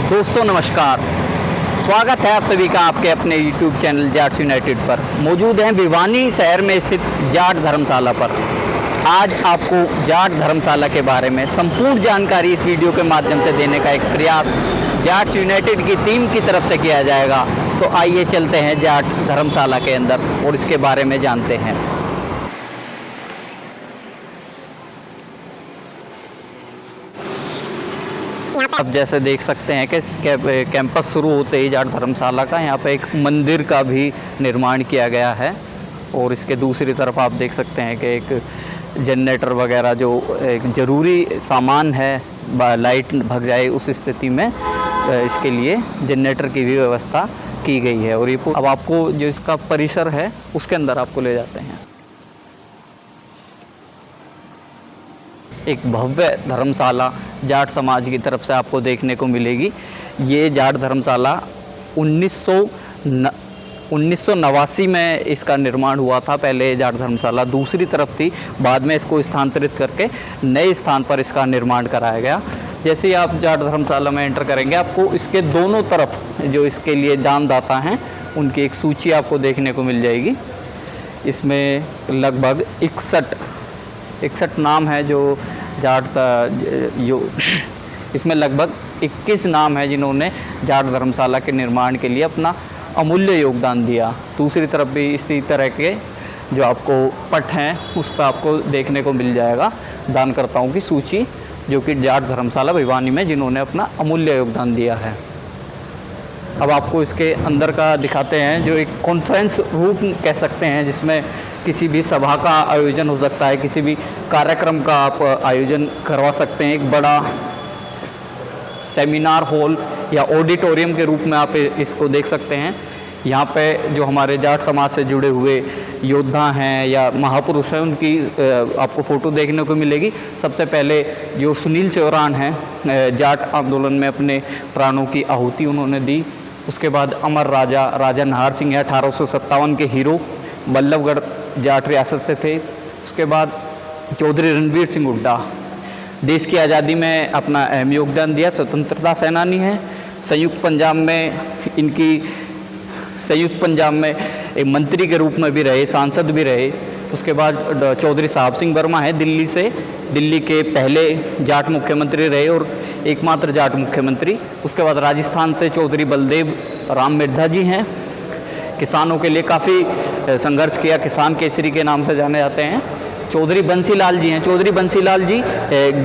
दोस्तों नमस्कार, स्वागत है आप सभी का आपके अपने YouTube चैनल जाट्स यूनाइटेड पर। मौजूद हैं भिवानी शहर में स्थित जाट धर्मशाला पर। आज आपको जाट धर्मशाला के बारे में संपूर्ण जानकारी इस वीडियो के माध्यम से देने का एक प्रयास जाट्स यूनाइटेड की टीम की तरफ से किया जाएगा। तो आइए चलते हैं जाट धर्मशाला के अंदर और इसके बारे में जानते हैं। अब जैसे देख सकते हैं कि कैंपस शुरू होते ही जाट धर्मशाला का यहाँ पे एक मंदिर का भी निर्माण किया गया है और इसके दूसरी तरफ आप देख सकते हैं कि एक जनरेटर वगैरह जो एक ज़रूरी सामान है, लाइट भग जाए उस स्थिति में इसके लिए जनरेटर की भी व्यवस्था की गई है। और ये अब आपको जो इसका परिसर है उसके अंदर आपको ले जाते हैं। एक भव्य धर्मशाला जाट समाज की तरफ से आपको देखने को मिलेगी। ये जाट धर्मशाला 1989 में इसका निर्माण हुआ था। पहले जाट धर्मशाला दूसरी तरफ थी, बाद में इसको स्थानांतरित करके नए स्थान पर इसका निर्माण कराया गया। जैसे ही आप जाट धर्मशाला में एंटर करेंगे, आपको इसके दोनों तरफ जो इसके लिए दानदाता हैं उनकी एक सूची आपको देखने को मिल जाएगी। इसमें लगभग 61 नाम है जो जाट इसमें लगभग 21 नाम है जिन्होंने जाट धर्मशाला के निर्माण के लिए अपना अमूल्य योगदान दिया। दूसरी तरफ भी इसी तरह के जो आपको पट हैं उस पर आपको देखने को मिल जाएगा दानकर्ताओं की सूची, जो कि जाट धर्मशाला भिवानी में जिन्होंने अपना अमूल्य योगदान दिया है। अब आपको इसके अंदर का दिखाते हैं, जो एक कॉन्फ्रेंस रूम कह सकते हैं, जिसमें किसी भी सभा का आयोजन हो सकता है, किसी भी कार्यक्रम का आप आयोजन करवा सकते हैं। एक बड़ा सेमिनार हॉल या ऑडिटोरियम के रूप में आप इसको देख सकते हैं। यहाँ पे जो हमारे जाट समाज से जुड़े हुए योद्धा हैं या महापुरुष हैं उनकी आपको फ़ोटो देखने को मिलेगी। सबसे पहले जो सुनील चौरान हैं, जाट आंदोलन में अपने प्राणों की आहुति उन्होंने दी। उसके बाद अमर राजा नाहर सिंह है, 1857 के हीरो, बल्लभगढ़ जाट रियासत से थे। उसके बाद चौधरी रणवीर सिंह हुड्डा, देश की आज़ादी में अपना अहम योगदान दिया, स्वतंत्रता सेनानी हैं। संयुक्त पंजाब में एक मंत्री के रूप में भी रहे, सांसद भी रहे। उसके बाद चौधरी साहब सिंह वर्मा है, दिल्ली के पहले जाट मुख्यमंत्री रहे और एकमात्र जाट मुख्यमंत्री। उसके बाद राजस्थान से चौधरी बलदेव राम मिर्धा जी हैं, किसानों के लिए काफ़ी संघर्ष किया, किसान केसरी के नाम से जाने जाते हैं। चौधरी बंसीलाल जी हैं, चौधरी बंसीलाल जी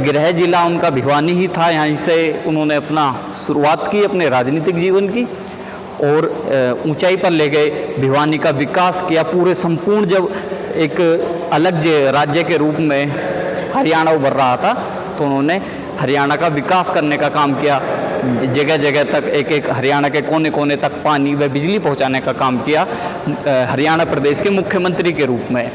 गृह जिला उनका भिवानी ही था, यहीं से उन्होंने अपना शुरुआत की अपने राजनीतिक जीवन की और ऊंचाई पर ले गए, भिवानी का विकास किया। पूरे संपूर्ण जब एक अलग राज्य के रूप में हरियाणा उभर रहा था तो उन्होंने हरियाणा का विकास करने का काम किया। जगह जगह तक एक हरियाणा के कोने कोने तक पानी व बिजली पहुंचाने का काम किया हरियाणा प्रदेश के मुख्यमंत्री के रूप में।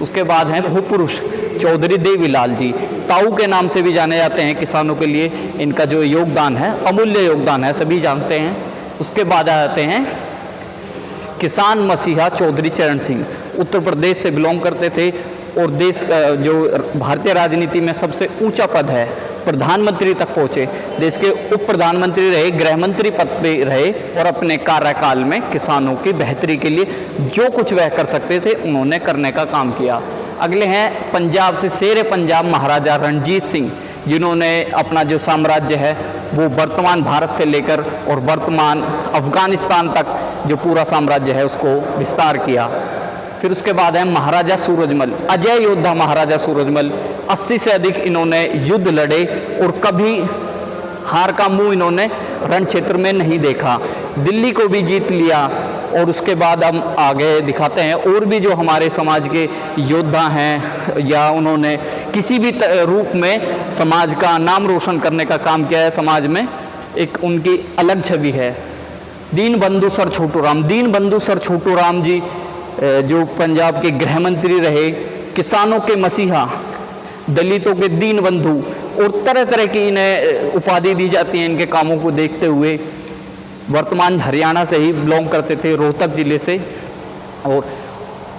उसके बाद हैं भूपुरुष चौधरी देवीलाल जी, ताऊ के नाम से भी जाने जाते हैं। किसानों के लिए इनका जो योगदान है, अमूल्य योगदान है, सभी जानते हैं। उसके बाद आ जाते हैं किसान मसीहा चौधरी चरण सिंह, उत्तर प्रदेश से बिलोंग करते थे और देश जो भारतीय राजनीति में सबसे ऊंचा पद है, प्रधानमंत्री तक पहुँचे, देश के उप प्रधानमंत्री रहे, गृह मंत्री पद पे रहे और अपने कार्यकाल में किसानों की बेहतरी के लिए जो कुछ वह कर सकते थे उन्होंने करने का काम किया। अगले हैं पंजाब से शेर पंजाब महाराजा रणजीत सिंह, जिन्होंने अपना जो साम्राज्य है वो वर्तमान भारत से लेकर और वर्तमान अफगानिस्तान तक जो पूरा साम्राज्य है उसको विस्तार किया। फिर उसके बाद है महाराजा सूरजमल, अजय योद्धा महाराजा सूरजमल, 80 से अधिक इन्होंने युद्ध लड़े और कभी हार का मुंह इन्होंने रण क्षेत्र में नहीं देखा, दिल्ली को भी जीत लिया। और उसके बाद हम आगे दिखाते हैं और भी जो हमारे समाज के योद्धा हैं या उन्होंने किसी भी रूप में समाज का नाम रोशन करने का काम किया है। समाज में एक उनकी अलग छवि है। दीनबंधु सर छोटू राम जी जो पंजाब के गृह मंत्री रहे, किसानों के मसीहा, दलितों के दीन बंधु और तरह तरह की इन्हें उपाधि दी जाती है इनके कामों को देखते हुए। वर्तमान हरियाणा से ही बिलोंग करते थे, रोहतक जिले से। और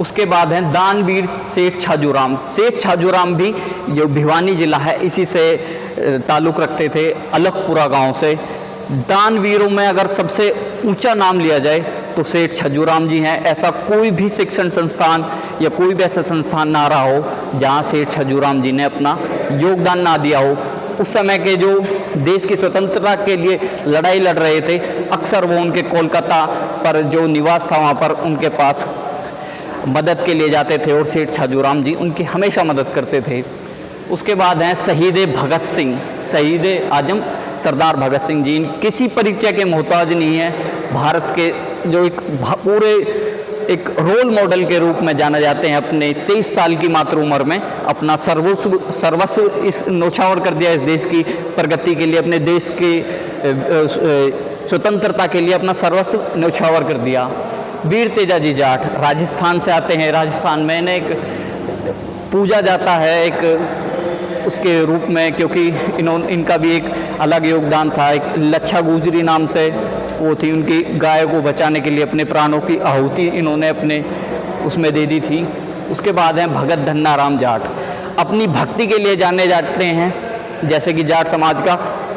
उसके बाद हैं दानवीर सेठ छाजूराम भी जो भिवानी जिला है इसी से ताल्लुक़ रखते थे, अलखपुरा गांव से। दानवीरों में अगर सबसे ऊंचा नाम लिया जाए तो सेठ छज्जूराम जी हैं। ऐसा कोई भी शिक्षण संस्थान या कोई भी ऐसा संस्थान ना रहा हो जहां सेठ छज्जूराम जी ने अपना योगदान ना दिया हो। उस समय के जो देश की स्वतंत्रता के लिए लड़ाई लड़ रहे थे, अक्सर वो उनके कोलकाता पर जो निवास था वहाँ पर उनके पास मदद के लिए जाते थे और सेठ छज्जूराम जी उनकी हमेशा मदद करते थे। उसके बाद हैं शहीद भगत सिंह, शहीद आजम सरदार भगत सिंह जी। किसी परिचय के मोहताज नहीं है। भारत के जो एक पूरे एक रोल मॉडल के रूप में जाना जाते हैं। अपने 23 साल की मात्र उम्र में अपना सर्वस्व इस न्यौछावर कर दिया। इस देश की प्रगति के लिए, अपने देश की स्वतंत्रता के लिए अपना सर्वस्व न्यौछावर कर दिया। वीर तेजाजी जाट राजस्थान से आते हैं। राजस्थान में इन्हें एक पूजा जाता है एक उसके रूप में, क्योंकि इनका भी एक अलग योगदान था। एक लच्छा गुजरी नाम से वो थी, उनकी गाय को बचाने के लिए अपने प्राणों की आहुति इन्होंने अपने उसमें दे दी थी। उसके बाद हैं भगत धन्नाराम जाट, अपनी भक्ति के लिए जाने जाते हैं। जैसे कि जाट समाज का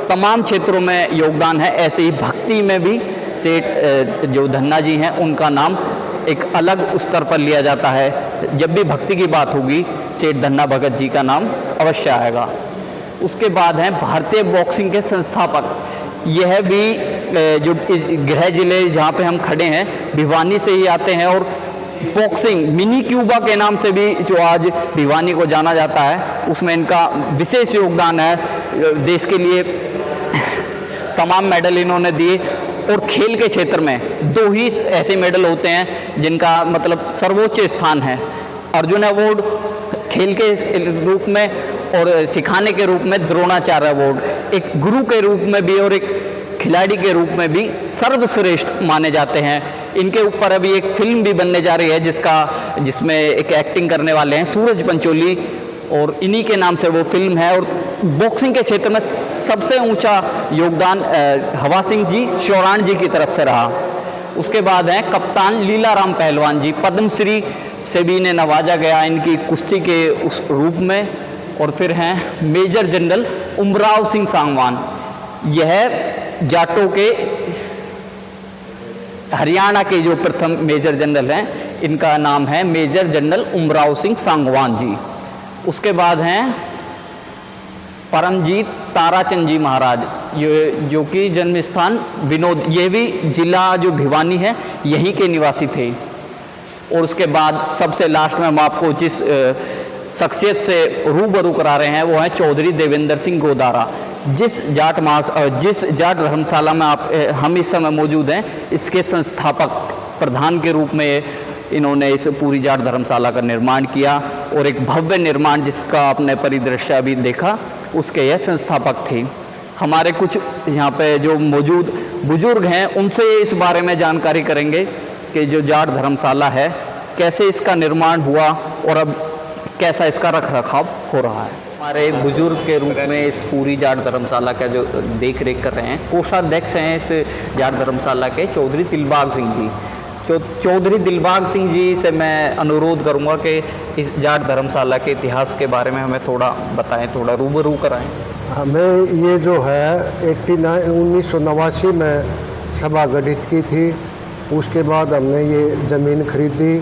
तमाम क्षेत्रों में योगदान है, ऐसे ही भक्ति में भी सेठ जो धन्ना जी हैं उनका नाम एक अलग स्तर पर लिया जाता है। जब भी भक्ति की बात होगी सेठ धन्ना भगत जी का नाम अवश्य आएगा। उसके बाद हैं भारतीय बॉक्सिंग के संस्थापक। यह भी जो गृह जिले जहाँ पे हम खड़े हैं भिवानी से ही आते हैं, और बॉक्सिंग मिनी क्यूबा के नाम से भी जो आज भिवानी को जाना जाता है, उसमें इनका विशेष योगदान है। देश के लिए तमाम मेडल इन्होंने दिए। और खेल के क्षेत्र में 2 ही ऐसे मेडल होते हैं जिनका मतलब सर्वोच्च स्थान है। अर्जुन अवार्ड खेल के रूप में और सिखाने के रूप में द्रोणाचार्य अवार्ड, एक गुरु के रूप में भी और एक खिलाड़ी के रूप में भी सर्वश्रेष्ठ माने जाते हैं। इनके ऊपर अभी एक फिल्म भी बनने जा रही है जिसमें एक एक्टिंग करने वाले हैं सूरज पंचोली, और इन्हीं के नाम से वो फिल्म है। और बॉक्सिंग के क्षेत्र में सबसे ऊंचा योगदान हवा सिंह जी चौरान जी की तरफ से रहा। उसके बाद हैं कप्तान लीलाराम पहलवान जी, पद्मश्री से भी इन्हें नवाजा गया इनकी कुश्ती के उस रूप में। और फिर हैं मेजर जनरल उमराव सिंह सांगवान, यह जाटों के हरियाणा के जो प्रथम मेजर जनरल हैं, इनका नाम है मेजर जनरल उमराव सिंह सांगवान जी। उसके बाद हैं परमजीत ताराचंद जी महाराज, ये जो कि जन्म स्थान विनोद, ये भी जिला जो भिवानी है यहीं के निवासी थे। और उसके बाद सबसे लास्ट में हम आपको जिस शख्सियत से रूबरू करा रहे हैं वो है चौधरी देवेंद्र सिंह गोदारा। जिस जाट धर्मशाला में हम इस समय मौजूद हैं, इसके संस्थापक प्रधान के रूप में इन्होंने इस पूरी जाट धर्मशाला का निर्माण किया। और एक भव्य निर्माण जिसका आपने परिदृश्य अभी देखा, उसके यह संस्थापक थे। हमारे कुछ यहाँ पे जो मौजूद बुजुर्ग हैं उनसे इस बारे में जानकारी करेंगे कि जो जाट धर्मशाला है कैसे इसका निर्माण हुआ और अब कैसा इसका रखरखाव हो रहा है। हमारे बुजुर्ग के रूप में इस पूरी जाट धर्मशाला का जो देख रेख कर रहे हैं, कोषाध्यक्ष हैं इस जाट धर्मशाला के चौधरी दिलबाग सिंह जी। चौधरी दिलबाग सिंह जी से मैं अनुरोध करूंगा कि इस जाट धर्मशाला के इतिहास के बारे में हमें थोड़ा बताएं, थोड़ा रूबरू कराएं। हमें ये जो है 1989 में सभा गठित की थी। उसके बाद हमने ये ज़मीन खरीदी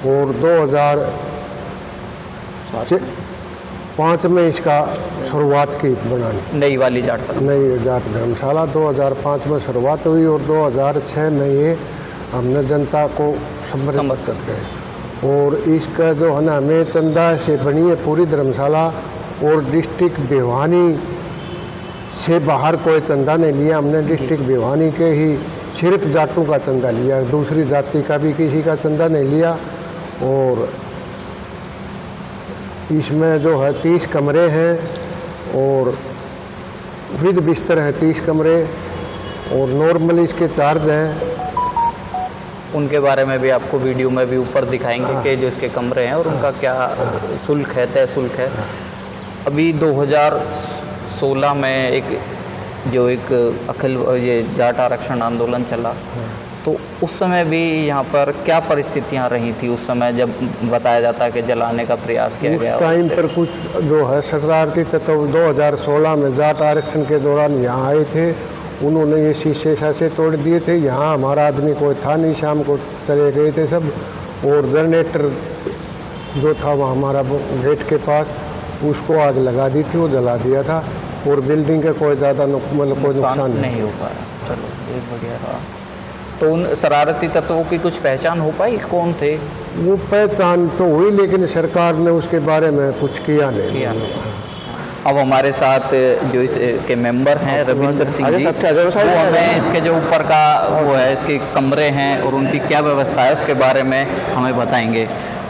और 2005 में इसका शुरुआत की बनानी, नई वाली नई जाट धर्मशाला 2005 में शुरुआत हुई और 2006 में ये हमने जनता को समर्पित करते हैं। और इसका जो है ना हमें चंदा से बनी है पूरी धर्मशाला, और डिस्ट्रिक्ट भिवानी से बाहर कोई चंदा नहीं लिया। हमने डिस्ट्रिक्ट भिवानी के ही सिर्फ जाटों का चंदा लिया, दूसरी जाति का भी किसी का चंदा नहीं लिया। और इसमें जो है 30 कमरे हैं और विद बिस्तर है 30 कमरे, और नॉर्मल इसके चार्ज हैं। उनके बारे में भी आपको वीडियो में भी ऊपर दिखाएंगे कि जो इसके कमरे हैं और उनका क्या शुल्क है, तय शुल्क है। अभी 2016 में एक अखिल ये जाट आरक्षण आंदोलन चला, तो उस समय भी यहाँ पर क्या परिस्थितियाँ रही थी उस समय, जब बताया जाता है कि जलाने का प्रयास किया गया? उस टाइम पर कुछ जो है शरणार्थी तत्व 2016 में जाट आरक्षण के दौरान यहाँ आए थे उन्होंने ये शीशे शाशे तोड़ दिए थे। यहाँ हमारा आदमी कोई था नहीं, शाम को चले गए थे सब। और जनरेटर जो था वहाँ हमारा गेट के पास, उसको आग लगा दी थी, वो जला दिया था। और बिल्डिंग का कोई ज़्यादा मतलब कोई नुकसान नहीं हो पाया। चलो ये बढ़िया रहा। तो उन शरारती तत्वों की कुछ पहचान हो पाई, कौन थे? वो पहचान तो हुई, लेकिन सरकार ने उसके बारे में कुछ किया नहीं। अब हमारे साथ जो इसके मेंबर हैं रविंद्र सिंह जी, वो हमें इसके जो ऊपर का वो है, इसके कमरे हैं और उनकी क्या व्यवस्था है उसके बारे में हमें बताएंगे।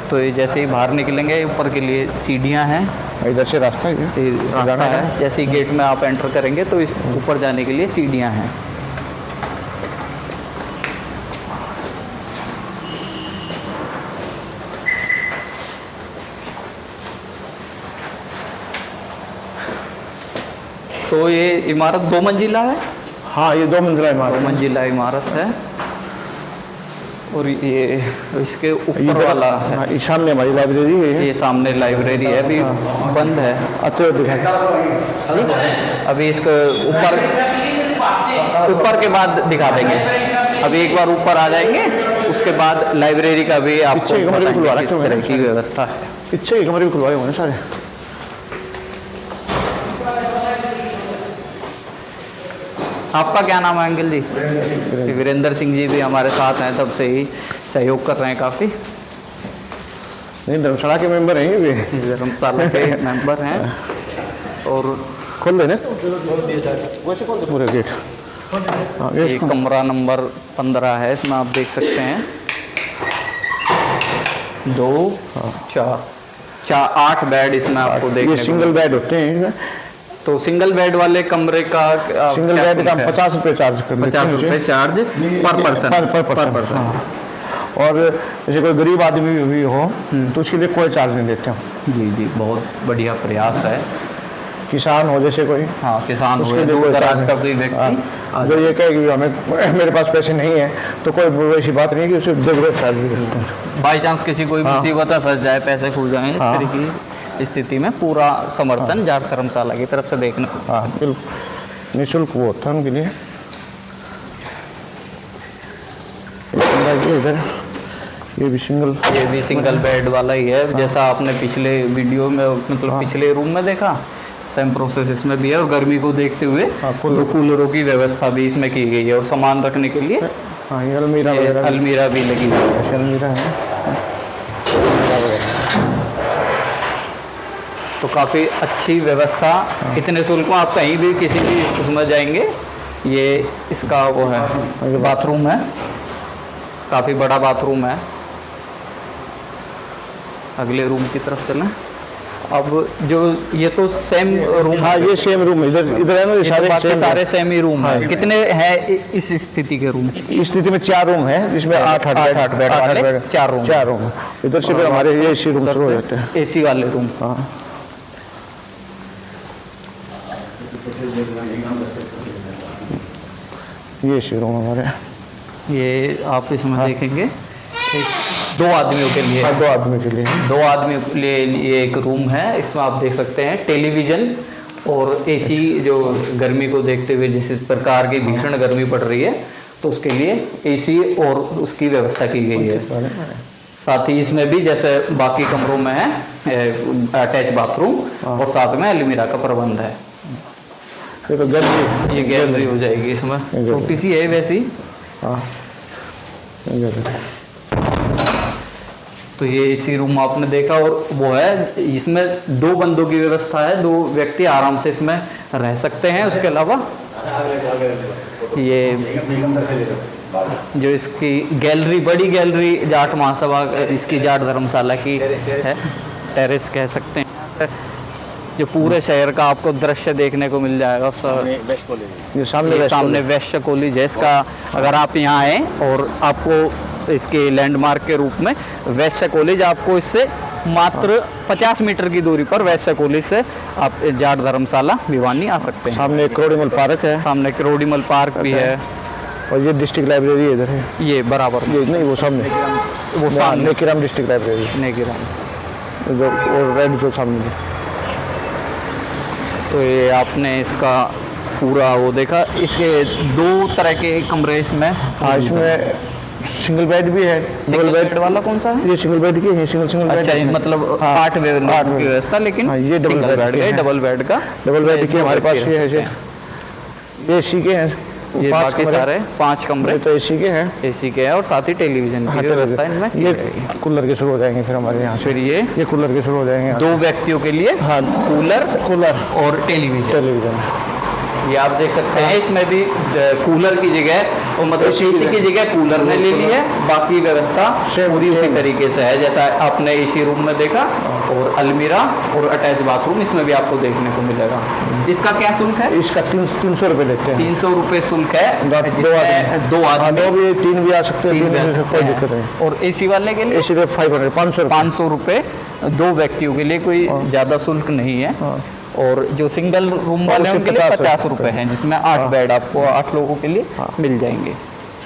तो ये जैसे ही बाहर निकलेंगे, ऊपर के लिए सीढ़ियां हैं, इधर से रास्ता है। जैसे ही गेट में आप एंटर करेंगे तो इस ऊपर जाने के लिए सीढ़ियां हैं। तो ये इमारत 2 मंजिला है? हाँ, ये 2 मंजिला इमारत, 2 मंजिला इमारत है। और ये इसके ऊपर वाला है, हाँ, सामने हमारी लाइब्रेरी है। ये सामने लाइब्रेरी है, अभी बंद है। अच्छा दिखाएं, अभी इसको ऊपर के बाद दिखा देंगे। अभी एक बार ऊपर आ जाएंगे, उसके बाद लाइब्रेरी का भी आपको किस तरह की व्यवस्था है। पीछे के कमरे भी खुलवाए हुए हैं सारे। आपका क्या नाम है अंकल जी? वीरेंद्र सिंह जी भी हमारे साथ हैं, तब से ही सहयोग कर रहे हैं काफ़ी। नहीं, धर्मशाला के मेंबर हैं ये भी, धर्मशाला के मेंबर हैं। और खोल देने वैसे खोल दे पूरे गेट। हाँ, ये कमरा नंबर 15 है, इसमें आप देख सकते हैं 2 4 8 बेड इसमें आपको देखने ये सिंगल बेड होते हैं। तो सिंगल बेड वाले कमरे का सिंगल बेड का 50 रुपये चार्ज कर लेते हैं। 50 रुपये चार्ज पर पर्सन। पर पर्सन। हाँ। और जैसे कोई गरीब आदमी भी हो तो उसके लिए कोई चार्ज नहीं लेते हम। जी जी, बहुत बढ़िया प्रयास है। किसान हो जैसे कोई, हाँ किसान हो, दूर दराज का कोई व्यक्ति जो ये कहे कि हमें मेरे पास पैसे नहीं है, तो कोई वैसी बात नहीं कि उसे जरूरत चार्ज भी करते हैं। बाई चांस किसी कोई मुसीबत में फंस जाए, पैसे खो जाए, इस तरह की स्थिति में पूरा समर्थन जाट धर्मशाला की तरफ से देखना। हाँ बिल्कुल, निःशुल्क वो होता है उनके लिए। इधर ये भी सिंगल बेड वाला ही है। जैसा आपने पिछले वीडियो में मतलब पिछले रूम में देखा, सेम प्रोसेस इसमें भी है। और गर्मी को देखते हुए कूलरों की व्यवस्था भी इसमें की गई है। और सामान रखने के लिए अलमीरा भी लगी हुई है। अलमीरा है। तो काफ़ी अच्छी व्यवस्था। इतने शुल्क में आप कहीं भी किसी भी उसमें जाएंगे। ये इसका वो है, ये बाथरूम है, काफ़ी बड़ा बाथरूम है। अगले रूम की तरफ चलें। अब जो ये तो सेम रूम, हाँ ये सेम रूम है। इधर है ना, ये सारे सेम ही रूम है। कितने हैं इस स्थिति के रूम? इस स्थिति में 4 रूम है, जिसमें 8 बेड वाले 4 रूम। इधर से फिर हमारे ये एसी रूम शुरू हो जाते हैं, एसी वाले रूम। हाँ ये एसी रूम हमारे। ये आप इसमें देखेंगे 2 आदमियों के लिए, 2 आदमी के लिए, 2 आदमियों के लिए ये एक रूम है। इसमें आप देख सकते हैं टेलीविज़न और एसी। जो गर्मी को देखते हुए जिस प्रकार की भीषण गर्मी पड़ रही है, तो उसके लिए एसी और उसकी व्यवस्था की गई है। साथ ही इसमें भी जैसे बाकी कमरों में है अटैच बाथरूम, और साथ में अलमीरा का प्रबंध है। ये गैलरी हो जाएगी इसमें, छोटी सी है वैसी। हाँ तो ये इसी रूम आपने देखा। और वो है, इसमें 2 बंदों की व्यवस्था है, 2 व्यक्ति आराम से इसमें रह सकते हैं। उसके अलावा ये जो इसकी गैलरी, बड़ी गैलरी जाट महासभा, इसकी जाट धर्मशाला की है, टेरेस कह सकते हैं, जो पूरे शहर का आपको दृश्य देखने को मिल जाएगा। ये सामने वैश्य कॉलेज है इसका। अगर आप यहाँ आए और आपको इसके लैंडमार्क के रूप में वैश्य कॉलेज, आपको इससे मात्र 50 मीटर की दूरी पर वैश्य कॉलेज से आप जाट धर्मशाला भिवानी आ सकते हैं। सामने करोड़ीमल पार्क है, सामने करोड़ीमल पार्क भी है। और ये डिस्ट्रिक्ट लाइब्रेरी इधर है, ये बराबर ये नहीं, वो सामने, वो सामने नेकीराम डिस्ट्रिक्ट लाइब्रेरी, नेकीराम जो और रेड जो सामने। तो ये आपने इसका पूरा वो देखा। इसके 2 तरह के कमरे इसमें। हाँ, इसमें सिंगल बेड भी है, सिंगल बेड वाला कौन सा है? ये सिंगल बेड की है, सिंगल बेड। अच्छा, ये मतलब 8 बेड की व्यवस्था, लेकिन हाँ, ये डबल सिंगल बेड बेड का, डबल बेड का। डबल बेड की हमारे पास ये है, ये एसी के हैं। ये 5 बाकी कमरे, सारे 5 कमरे ये तो एसी के हैं। एसी के हैं, और साथ ही टेलीविजन की व्यवस्था इनमें की ये जाएगी। कूलर के शुरू हो जाएंगे फिर हमारे यहाँ से। फिर ये कूलर के शुरू हो जाएंगे। 2 व्यक्तियों के लिए हाँ, कूलर और टेलीविजन। टेलीविजन। ये आप देख सकते हैं, इसमें भी कूलर की जगह, और मतलब एसी की जगह कूलर ने ले ली है। बाकी व्यवस्था पूरी उसी तरीके से है जैसा आपने एसी रूम में देखा। और अलमीरा और अटैच बाथरूम इसमें भी आपको देखने को मिलेगा। इसका क्या शुल्क है? इसका 300 रुपये लेते हैं। 300 रुपये शुल्क है, जिसमें 2 हाँ, आदमी, 2 भी 3 भी आ सकते हैं, 3 भी आ कोई सकते दिक्कत हैं। नहीं। और एसी वाले के लिए एसी के 500 500 रुपये 2 व्यक्तियों के लिए, कोई ज़्यादा शुल्क नहीं है। और जो सिंगल रूम वाले हैं उनके लिए 50 रुपये हैं, जिसमें 8 बेड आपको 8 लोगों के लिए मिल जाएंगे।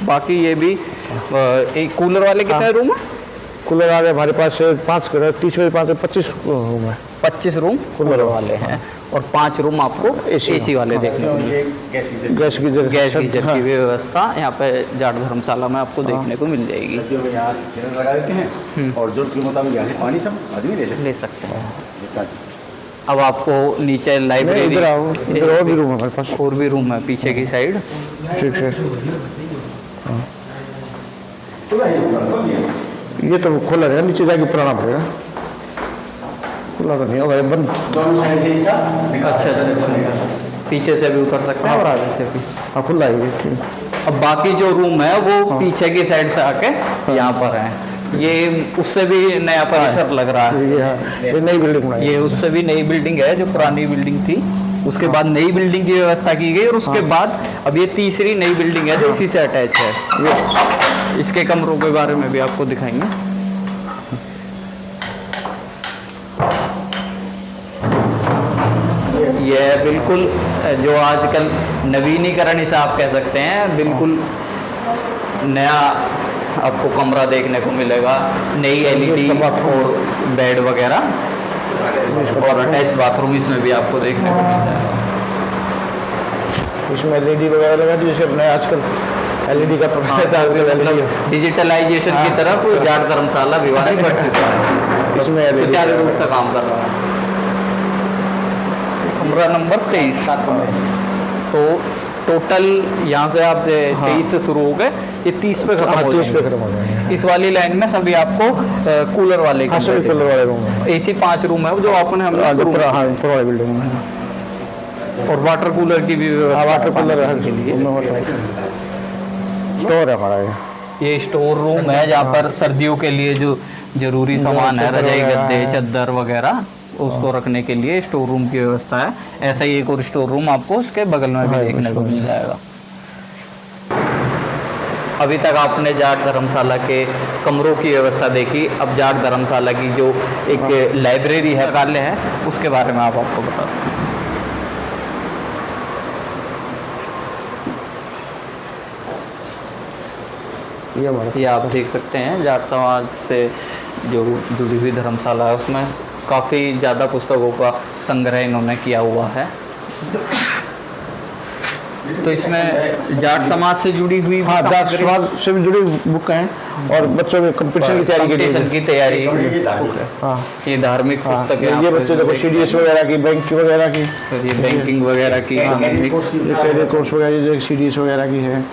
बाकी ये भी एक कूलर वाले कितने रूम है? कूलर वाले हमारे पास 5 30 में 5 25 रूम है। 25 रूम कूलर वाले हैं, और 5 रूम आपको एसी वाले देखने को मिलेंगे। गैस गीजर की व्यवस्था यहाँ पे जाट धर्मशाला में आपको देखने को मिल जाएगी। यहाँ सिलेंडर लगा देते हैं और जरूरत के मुताबिक यहाँ से पानी सब आदमी ले सकते हैं। जितना अब आपको नीचे लाइब्रेरी, इधर आओ, इधर और भी रूम है हमारे पास। और भी रूम है पीछे की साइड। ठीक है। ये तो खुला रहेगा, नीचे जाके पुराना पड़ेगा। खुला तो नहीं होगा, ये बंद। दोनों साइड से इसका अच्छा, पीछे से भी उतर सकते हैं और आगे से भी। हाँ, खुला है ये, ठीक। अब बाकी जो रूम है वो पीछे की साइड से आके यहाँ पर है। ये उससे भी नया परिसर लग रहा है। ये नई बिल्डिंग बनाई। ये उससे भी नई बिल्डिंग है, जो पुरानी बिल्डिंग थी उसके बाद नई बिल्डिंग की व्यवस्था की गई, और उसके बाद अब ये तीसरी नई बिल्डिंग है जो इसी से अटैच है। ये इसके कमरों के बारे में भी आपको दिखाएंगे। ये बिल्कुल जो आजकल नवीनीकरण इसे आप कह सकते हैं, बिल्कुल नया आपको कमरा देखने को मिलेगा। नई एलईडी और बेड वगैरह, और अटैच बाथरूम इसमें भी आपको देखने को मिल जाएगा। इसमें एलईडी वगैरह लगा दी, जैसे अपने आजकल एलईडी का मतलब डिजिटलाइजेशन की तरफ जाट धर्मशाला भिवानी बढ़ चुका है, इसमें सुचारू रूप से काम कर रहा है। कमरा नंबर 23। तो टोटल यहाँ से आप 23 से शुरू हो गए, ये 30 पे खत्म हो जाएंगे। इस वाली लाइन में सभी आपको कूलर वाले कूलर वाले रूम है। एसी 5 रूम है जो आपने हमने शुरू में। हाँ, ऊपर वाली बिल्डिंग में। और वाटर कूलर की भी व्यवस्था, वाटर कूलर के लिए स्टोर है हमारा। ये स्टोर रूम है जहाँ पर सर्दियों के लिए जो जरूरी सामान है, रजाई गद्दे चादर वगैरह, उसको रखने के लिए स्टोर रूम की व्यवस्था है। ऐसा ही एक और स्टोर रूम आपको उसके बगल में भी देखने को मिल जाएगा। अभी तक आपने जाट धर्मशाला के कमरों की व्यवस्था देखी, अब जाट धर्मशाला की जो एक लाइब्रेरी है, कार्यालय है, उसके बारे में आपको बता दूं। ये आप देख सकते हैं, जाट समाज से जो जुड़ी हुई धर्मशाला है उसमें काफ़ी ज़्यादा पुस्तकों का संग्रह इन्होंने किया हुआ है। तो इसमें जाट समाज से जुड़ी हुई, हाँ, जाट समाज से भी जुड़ी बुक हैं, और बच्चों में कंपटीशन की तैयारी की तैयारी। हाँ, ये धार्मिक पुस्तक है, ये बच्चे देखो सीडीएस वगैरह की, बैंक वगैरह की, ये बैंकिंग वगैरह की, पहले कोर्स वगैरह जैसे सीडीएस वगैरह की है।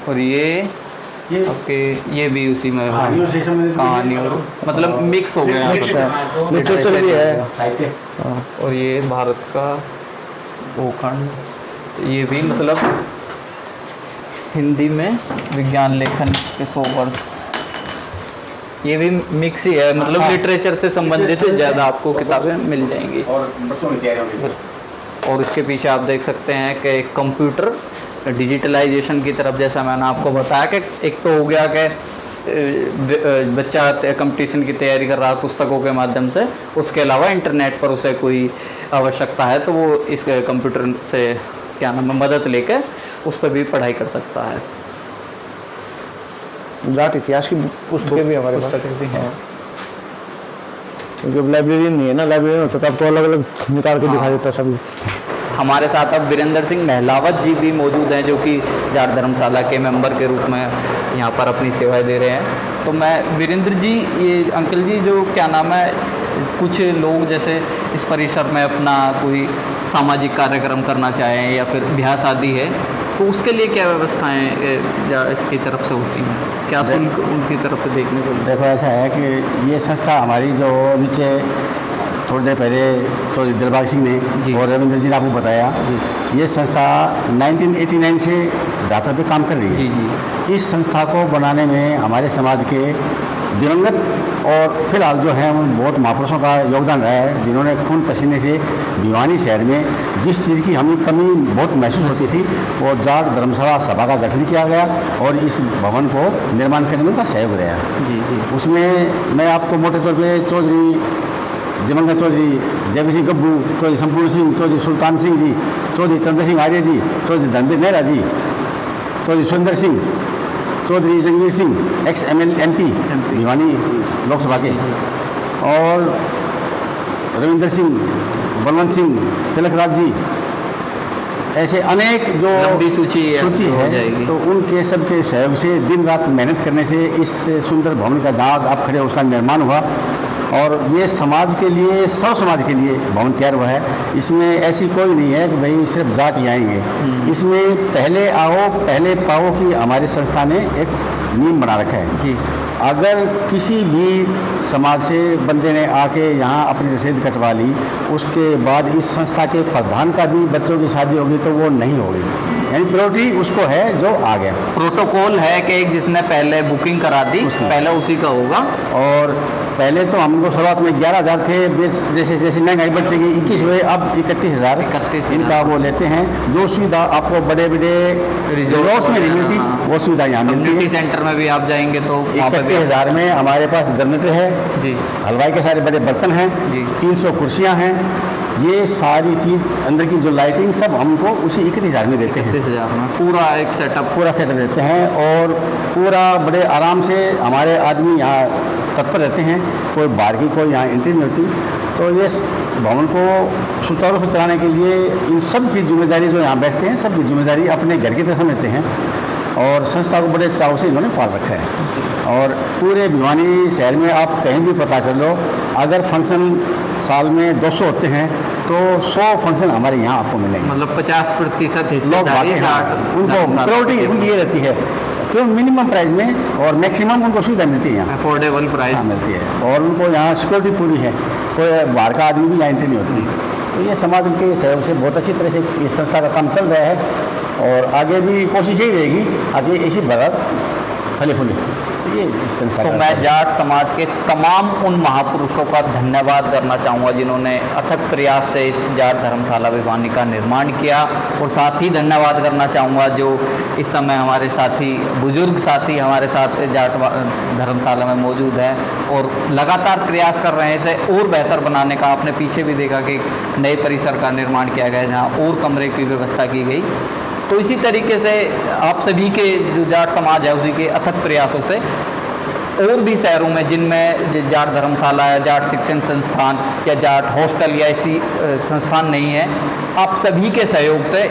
और ये आपके ये भी उसी में कहानी, और मतलब मिक्स हो गया लिटरेचर भी है। और ये भारत का भूखंड, ये भी मतलब हिंदी में विज्ञान लेखन के 100 वर्ष, ये भी मिक्स ही है, मतलब लिटरेचर से संबंधित ज़्यादा आपको किताबें मिल जाएंगी। और इसके पीछे आप देख सकते हैं कि कंप्यूटर डिजिटलाइजेशन की तरफ, जैसा मैंने आपको बताया कि एक तो हो गया कि बच्चा कंपटीशन की तैयारी कर रहा है पुस्तकों के माध्यम से, उसके अलावा इंटरनेट पर उसे कोई आवश्यकता है तो वो इस कंप्यूटर से क्या नाम है मदद लेकर उस पर भी पढ़ाई कर सकता है। जाट इतिहास की पुस्तकें भी हमारे पुस्तकें भी हैं। जब लाइब्रेरी नहीं है ना, लाइब्रेरी होता तब तो अलग अलग निकाल के दिखा देता सब। हमारे साथ अब वीरेंद्र सिंह महलावत जी भी मौजूद हैं, जो कि जाट धर्मशाला के मेंबर के रूप में यहाँ पर अपनी सेवाएं दे रहे हैं। तो मैं वीरेंद्र जी, ये अंकल जी जो क्या नाम है, कुछ लोग जैसे इस परिसर में अपना कोई सामाजिक कार्यक्रम करना चाहें या फिर ब्याह शादी है, तो उसके लिए क्या व्यवस्थाएं इसकी तरफ से होती हैं, क्या शुल्क उनकी तरफ से देखने को मिलता है? देखो ऐसा है कि ये संस्था हमारी जो नीचे थोड़ी देर पहले चौधरी दिलबाग सिंह जी। ने और रविंद्र जी ने आपको बताया, ये संस्था 1989 से दाता पे काम कर रही है। जी जी। इस संस्था को बनाने में हमारे समाज के दिवंगत और फिलहाल जो है उन बहुत महापुरुषों का योगदान रहा है, जिन्होंने खून पसीने से भिवानी शहर में जिस चीज़ की हमें कमी बहुत महसूस होती थी, वो जाट धर्मशाला सभा का गठन किया गया और इस भवन को निर्माण करने में उनका सहयोग रहा। जी जी। उसमें मैं आपको मोटे तौर पे चौधरी दिवंगत चौधरी जय सिंह गब्बू, चौधरी संपूर्ण सिंह, चौधरी सुल्तान सिंह जी, चौधरी चंद्र सिंह आर्य जी, चौधरी धनबीर नेहरा जी, चौधरी सुंदर सिंह, चौधरी जंगवीर सिंह एक्स MP भिवानी लोकसभा के, और रविंद्र सिंह, बलवंत सिंह, तिलकराज जी, ऐसे अनेक जो लंबी सूची है जाएगी। तो उनके सबके सहयोग से दिन रात मेहनत करने से इस सुंदर भवन का जहाँ आप खड़े हो उसका निर्माण हुआ और ये समाज के लिए, सर्व समाज के लिए भवन तैयार हुआ है। इसमें ऐसी कोई नहीं है कि भाई सिर्फ जाट ही आएंगे, इसमें पहले आओ पहले पाओ की हमारी संस्था ने एक नियम बना रखा है जी। अगर किसी भी समाज से बंदे ने आके यहाँ अपनी रसीद कटवा ली, उसके बाद इस संस्था के प्रधान का भी बच्चों की शादी होगी तो वो नहीं होगी, यानी प्रायोरिटी उसको है जो आ गया। प्रोटोकॉल है कि एक जिसने पहले बुकिंग करा दी पहले उसी का होगा। और पहले तो हमको शुरुआत में 11,000 थे, जैसे जैसे महंगाई बढ़ती गई 21 हुए, अब 31,000 इनका वो लेते हैं। जो सुविधा आपको बड़े बड़े रिजॉर्ट्स में नहीं मिलती वो सुविधा यहाँ मिलती है। कम्युनिटी सेंटर में भी आप जाएंगे तो 31,000 में हमारे पास जनरेटर है जी, हलवाई के सारे बड़े बर्तन हैं जी, 300 कुर्सियाँ हैं, ये सारी चीज़ अंदर की जो लाइटिंग सब हमको उसी 31,000 में देते हैं। 31,000 में पूरा एक सेटअप पूरा सेटअप देते हैं और पूरा बड़े आराम से हमारे आदमी यहाँ तत्पर रहते हैं, कोई बाहर की कोई यहाँ एंट्री नहीं होती। तो ये भवन को सुचारू रूप से चलाने के लिए इन सब की जिम्मेदारी जो यहाँ बैठते हैं सब की जिम्मेदारी अपने घर की तरह समझते हैं और संस्था को बड़े चाव से इन्होंने पाल रखा है। और पूरे भिवानी शहर में आप कहीं भी पता कर लो, अगर फंक्शन साल में 200 होते हैं तो 100 फंक्शन हमारे यहाँ आपको मिलेंगे। मतलब 50% लोग उनको प्रायोरिटी उनकी ये रहती है क्यों मिनिमम प्राइस में और मैक्सिमम उनको सुविधा मिलती है यहाँ, अफोर्डेबल प्राइस मिलती है और उनको यहाँ सिक्योरिटी पूरी है, कोई बाहर का आदमी भी यहाँ एंट्री नहीं होती। तो ये समाज के सहयोग से बहुत अच्छी तरह से इस संस्था का काम चल रहा है और आगे भी कोशिश यही रहेगी आगे इसी भारत फले फूले। ये इस संस्था तो मैं जाट समाज के तमाम उन महापुरुषों का धन्यवाद करना चाहूँगा जिन्होंने अथक प्रयास से इस जाट धर्मशाला भिवानी का निर्माण किया और साथ ही धन्यवाद करना चाहूँगा जो इस समय हमारे साथी बुजुर्ग साथी हमारे साथ जाट धर्मशाला में मौजूद हैं और लगातार प्रयास कर रहे हैं इसे और बेहतर बनाने का। आपने पीछे भी देखा कि नए परिसर का निर्माण किया गया जहाँ और कमरे की व्यवस्था की गई। तो इसी तरीके से आप सभी के जो जाट समाज है उसी के अथक प्रयासों से और भी शहरों में जिनमें जाट धर्मशाला या जाट शिक्षण संस्थान या जाट हॉस्टल या ऐसी संस्थान नहीं है, आप सभी के सहयोग से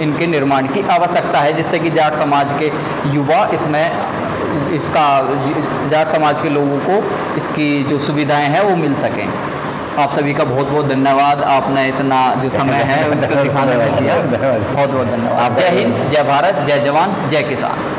इनके निर्माण की आवश्यकता है, जिससे कि जाट समाज के युवा जाट समाज के लोगों को इसकी जो सुविधाएं हैं वो मिल सकें। आप सभी का बहुत बहुत धन्यवाद, आपने इतना जो समय है उसको दिखाने में दिया, बहुत बहुत धन्यवाद। जय हिंद, जय भारत, जय जवान, जय किसान।